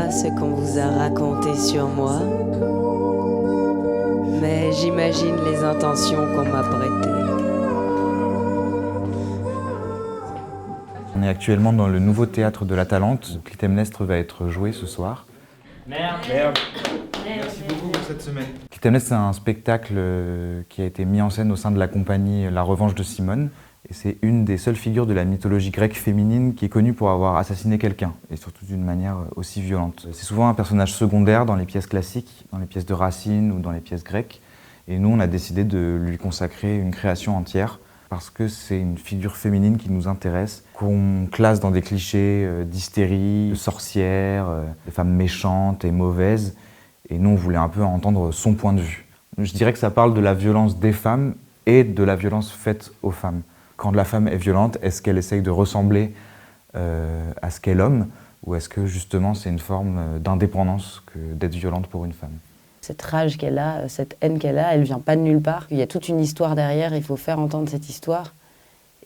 pas ce qu'on vous a raconté sur moi, mais j'imagine les intentions qu'on m'a prêtées. On est actuellement dans le nouveau théâtre de la Talente. Clytemnestre va être joué ce soir. Merde. Merci beaucoup pour cette semaine. Clytemnestre, c'est un spectacle qui a été mis en scène au sein de la compagnie La Revanche de Simone. Et c'est une des seules figures de la mythologie grecque féminine qui est connue pour avoir assassiné quelqu'un, et surtout d'une manière aussi violente. C'est souvent un personnage secondaire dans les pièces classiques, dans les pièces de Racine ou dans les pièces grecques. Et nous, on a décidé de lui consacrer une création entière, parce que c'est une figure féminine qui nous intéresse, qu'on classe dans des clichés d'hystérie, de sorcière, de femmes méchantes et mauvaises. Et nous, on voulait un peu entendre son point de vue. Je dirais que ça parle de la violence des femmes et de la violence faite aux femmes. Quand la femme est violente, est-ce qu'elle essaye de ressembler à ce qu'est l'homme, ou est-ce que justement c'est une forme d'indépendance que d'être violente pour une femme? Cette rage qu'elle a, cette haine qu'elle a, elle ne vient pas de nulle part. Il y a toute une histoire derrière, il faut faire entendre cette histoire.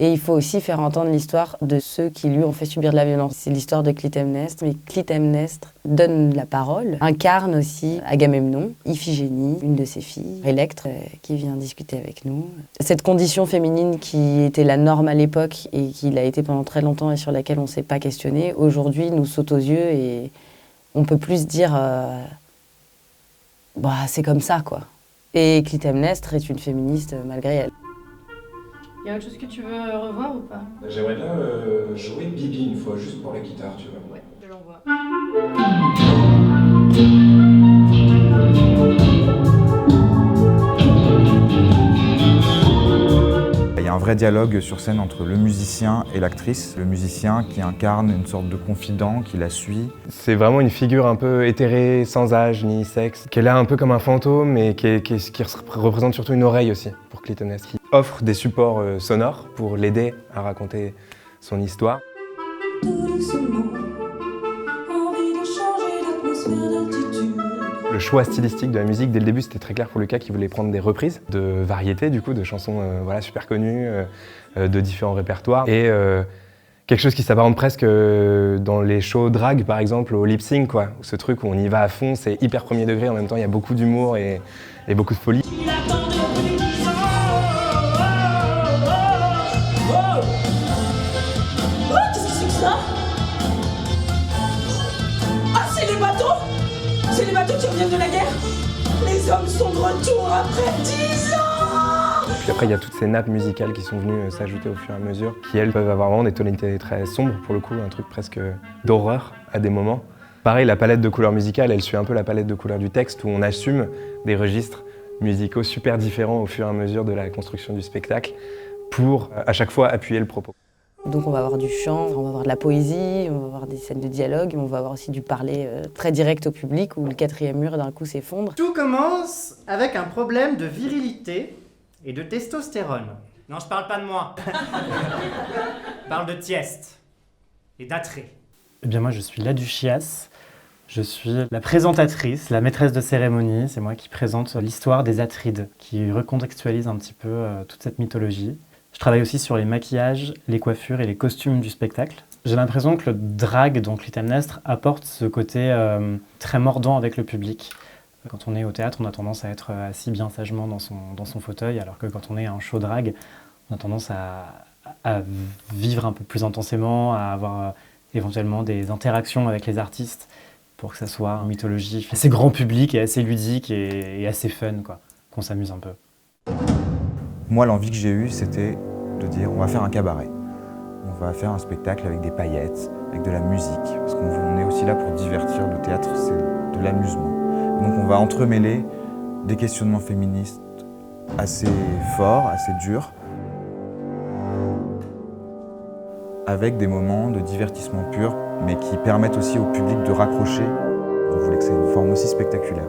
Et il faut aussi faire entendre l'histoire de ceux qui lui ont fait subir de la violence. C'est l'histoire de Clytemnestre, mais Clytemnestre donne la parole, incarne aussi Agamemnon, Iphigénie, une de ses filles, Électre, qui vient discuter avec nous. Cette condition féminine qui était la norme à l'époque et qui l'a été pendant très longtemps et sur laquelle on ne s'est pas questionné, aujourd'hui nous saute aux yeux et on peut plus se dire c'est comme ça quoi. Et Clytemnestre est une féministe malgré elle. Il y a autre chose que tu veux revoir ou pas? J'aimerais bien jouer Bibi une fois, juste pour la guitare, tu vois. Ouais, je l'envoie. Il y a un vrai dialogue sur scène entre le musicien et l'actrice. Le musicien qui incarne une sorte de confident, qui la suit. C'est vraiment une figure un peu éthérée, sans âge ni sexe, qui est là un peu comme un fantôme, mais qui représente surtout une oreille aussi pour Clytemnestre, qui offre des supports sonores pour l'aider à raconter son histoire. Le choix stylistique de la musique, dès le début, c'était très clair pour Lucas qui voulait prendre des reprises de variétés, du coup, de chansons super connues, de différents répertoires. Et quelque chose qui s'apparente presque dans les shows drag, par exemple, au lip sync, quoi. Ce truc où on y va à fond, c'est hyper premier degré, en même temps, il y a beaucoup d'humour et beaucoup de folie. Qu'est-ce que c'est que ça? Ah, c'est les bateaux! C'est les bateaux qui reviennent de la guerre! Les hommes sont de retour après 10 ans! Puis après, il y a toutes ces nappes musicales qui sont venues s'ajouter au fur et à mesure, qui elles peuvent avoir vraiment des tonalités très sombres, pour le coup, un truc presque d'horreur à des moments. Pareil, la palette de couleurs musicales, elle suit un peu la palette de couleurs du texte, où on assume des registres musicaux super différents au fur et à mesure de la construction du spectacle, pour à chaque fois appuyer le propos. Donc on va avoir du chant, on va avoir de la poésie, on va avoir des scènes de dialogue, on va avoir aussi du parler très direct au public où le quatrième mur d'un coup s'effondre. Tout commence avec un problème de virilité et de testostérone. Non, je parle pas de moi. Je parle de Tieste et d'Atrée. Eh bien moi je suis Laduchias, je suis la présentatrice, la maîtresse de cérémonie, c'est moi qui présente l'histoire des Atrides, qui recontextualise un petit peu toute cette mythologie. Je travaille aussi sur les maquillages, les coiffures et les costumes du spectacle. J'ai l'impression que le drag, donc Clytemnestre, apporte ce côté très mordant avec le public. Quand on est au théâtre, on a tendance à être assis bien sagement dans son fauteuil, alors que quand on est à un show drag, on a tendance à vivre un peu plus intensément, à avoir éventuellement des interactions avec les artistes pour que ça soit une mythologie assez grand public et assez ludique et assez fun, quoi, qu'on s'amuse un peu. Moi, l'envie que j'ai eue, c'était de dire on va faire un cabaret. On va faire un spectacle avec des paillettes, avec de la musique, parce qu'on est aussi là pour divertir. Le théâtre, c'est de l'amusement. Donc on va entremêler des questionnements féministes assez forts, assez durs, avec des moments de divertissement pur, mais qui permettent aussi au public de raccrocher. On voulait que c'est une forme aussi spectaculaire.